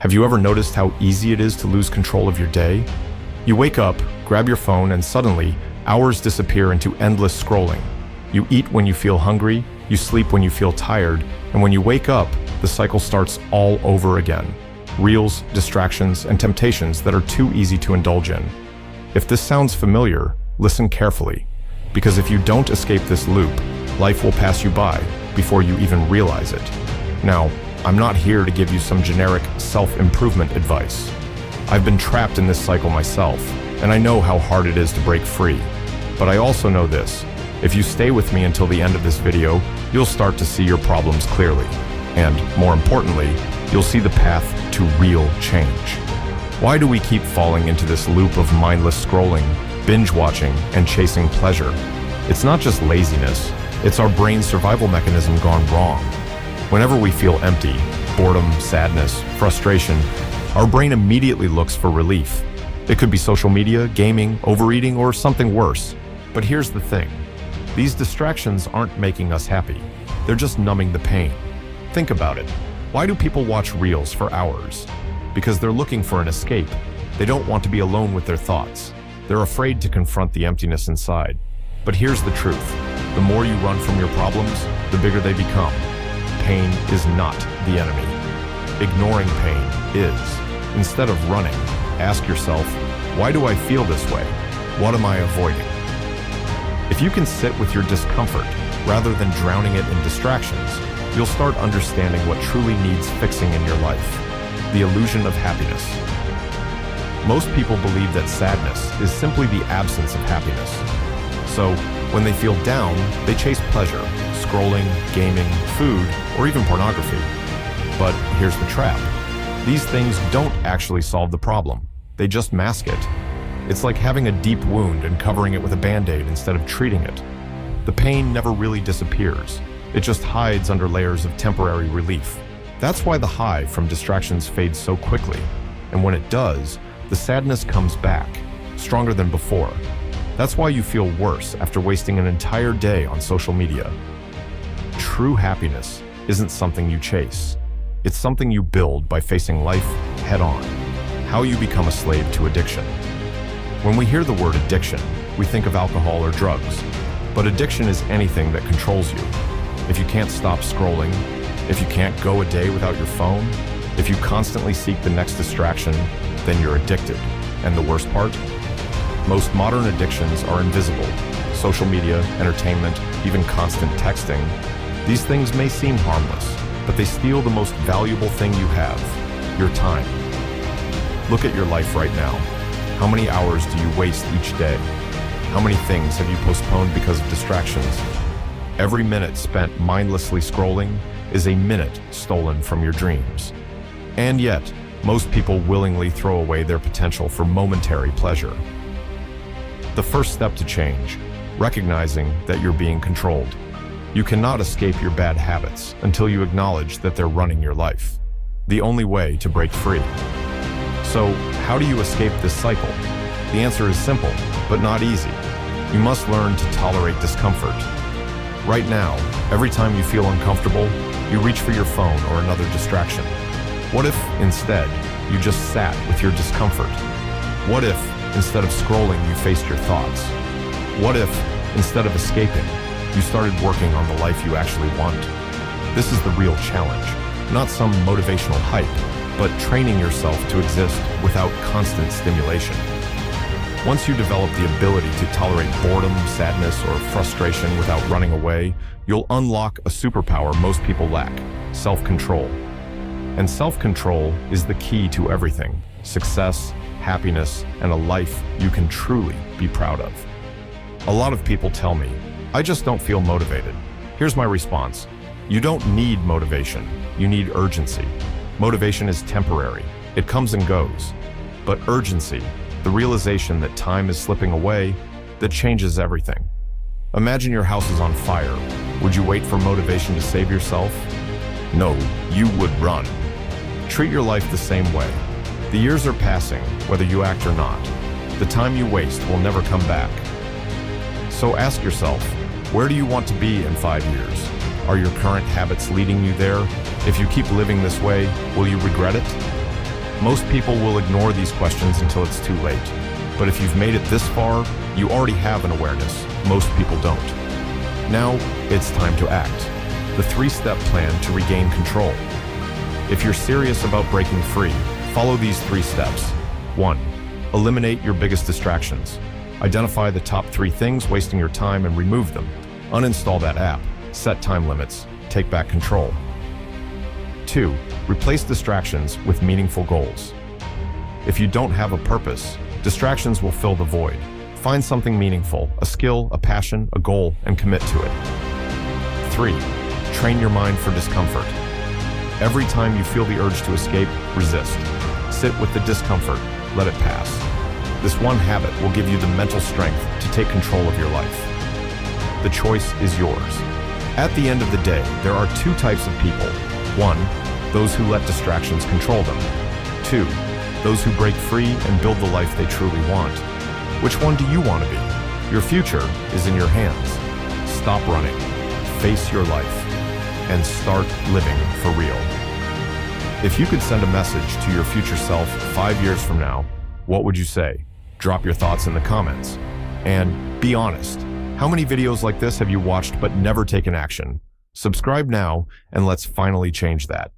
Have you ever noticed how easy it is to lose control of your day? You wake up, grab your phone, and suddenly, hours disappear into endless scrolling. You eat when you feel hungry, you sleep when you feel tired, and when you wake up, the cycle starts all over again. Reels, distractions, and temptations that are too easy to indulge in. If this sounds familiar, listen carefully, because if you don't escape this loop, life will pass you by before you even realize it. Now, I'm not here to give you some generic self-improvement advice. I've been trapped in this cycle myself, and I know how hard it is to break free. But I also know this: if you stay with me until the end of this video, you'll start to see your problems clearly. And, more importantly, you'll see the path to real change. Why do we keep falling into this loop of mindless scrolling, binge-watching, and chasing pleasure? It's not just laziness, it's our brain's survival mechanism gone wrong. Whenever we feel empty, boredom, sadness, frustration, our brain immediately looks for relief. It could be social media, gaming, overeating, or something worse. But here's the thing. These distractions aren't making us happy. They're just numbing the pain. Think about it. Why do people watch reels for hours? Because they're looking for an escape. They don't want to be alone with their thoughts. They're afraid to confront the emptiness inside. But here's the truth. The more you run from your problems, the bigger they become. Pain is not the enemy. Ignoring pain is. Instead of running, ask yourself, why do I feel this way? What am I avoiding? If you can sit with your discomfort rather than drowning it in distractions, you'll start understanding what truly needs fixing in your life: the illusion of happiness. Most people believe that sadness is simply the absence of happiness. So, when they feel down, they chase pleasure, scrolling, gaming, food, or even pornography. But here's the trap. These things don't actually solve the problem. They just mask it. It's like having a deep wound and covering it with a band-aid instead of treating it. The pain never really disappears. It just hides under layers of temporary relief. That's why the high from distractions fades so quickly. And when it does, the sadness comes back, stronger than before. That's why you feel worse after wasting an entire day on social media. True happiness isn't something you chase. It's something you build by facing life head-on. How you become a slave to addiction. When we hear the word addiction, we think of alcohol or drugs. But addiction is anything that controls you. If you can't stop scrolling, if you can't go a day without your phone, if you constantly seek the next distraction, then you're addicted. And the worst part? Most modern addictions are invisible. Social media, entertainment, even constant texting. These things may seem harmless, but they steal the most valuable thing you have: your time. Look at your life right now. How many hours do you waste each day? How many things have you postponed because of distractions? Every minute spent mindlessly scrolling is a minute stolen from your dreams. And yet, most people willingly throw away their potential for momentary pleasure. The first step to change: recognizing that you're being controlled. You cannot escape your bad habits until you acknowledge that they're running your life. The only way to break free. So, how do you escape this cycle? The answer is simple, but not easy. You must learn to tolerate discomfort. Right now, every time you feel uncomfortable, you reach for your phone or another distraction. What if, instead, you just sat with your discomfort? What if, instead of scrolling, you faced your thoughts? What if, instead of escaping, you started working on the life you actually want? This is the real challenge, not some motivational hype, but training yourself to exist without constant stimulation. Once you develop the ability to tolerate boredom, sadness, or frustration without running away, you'll unlock a superpower most people lack: self-control. And self-control is the key to everything: success, happiness, and a life you can truly be proud of. A lot of people tell me, I just don't feel motivated. Here's my response: you don't need motivation, you need urgency. Motivation is temporary, it comes and goes. But urgency, the realization that time is slipping away, that changes everything. Imagine your house is on fire. Would you wait for motivation to save yourself? No, you would run. Treat your life the same way. The years are passing, whether you act or not. The time you waste will never come back. So ask yourself, where do you want to be in 5 years? Are your current habits leading you there? If you keep living this way, will you regret it? Most people will ignore these questions until it's too late. But if you've made it this far, you already have an awareness. Most people don't. Now, it's time to act. The 3-step plan to regain control. If you're serious about breaking free, follow these 3 steps. 1. Eliminate your biggest distractions. Identify the top 3 things wasting your time and remove them. Uninstall that app. Set time limits. Take back control. 2. Replace distractions with meaningful goals. If you don't have a purpose, distractions will fill the void. Find something meaningful, a skill, a passion, a goal, and commit to it. 3. Train your mind for discomfort. Every time you feel the urge to escape, resist. Sit with the discomfort, let it pass. This one habit will give you the mental strength to take control of your life. The choice is yours. At the end of the day, there are 2 types of people. 1. Those who let distractions control them. 2. Those who break free and build the life they truly want. Which one do you want to be? Your future is in your hands. Stop running, face your life, and start living for real. If you could send a message to your future self 5 years from now, what would you say? Drop your thoughts in the comments. And be honest, how many videos like this have you watched but never taken action? Subscribe now, and let's finally change that.